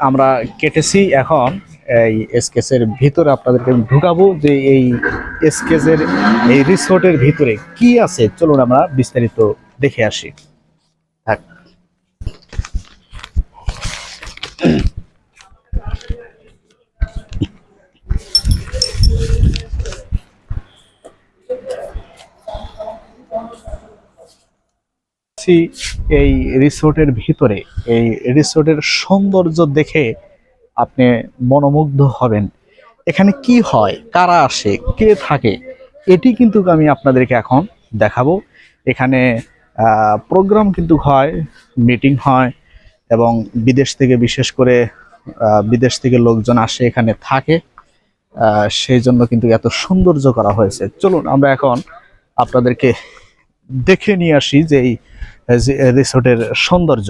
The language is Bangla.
আমরা কেটেছি। এখন এই স্কেচের ভিতরে আপনাদেরকে আমি ঢুকাবো যে এই স্কেচের এই রিসোর্টের ভিতরে কি আছে। চলুন আমরা বিস্তারিত দেখে আসি। থাক। এই রিসোর্টের ভিতরে এই রিসোর্টের সৌন্দর্য দেখে আপনি মনোমুগ্ধ হবেন। এখানে কি হয়, কারা আসে, কে থাকে, এটি কিন্তু আমি আপনাদেরকে এখন দেখাবো। এখানে প্রোগ্রাম কিন্তু হয়, মিটিং হয় এবং বিদেশ থেকে বিশেষ করে বিদেশ থেকে লোকজন আসে, এখানে থাকে। সেই জন্য কিন্তু এত সৌন্দর্য করা হয়েছে। চলুন আমরা এখন আপনাদেরকে দেখে নিয়ে আসি যে এই রিসোর্টের সৌন্দর্য।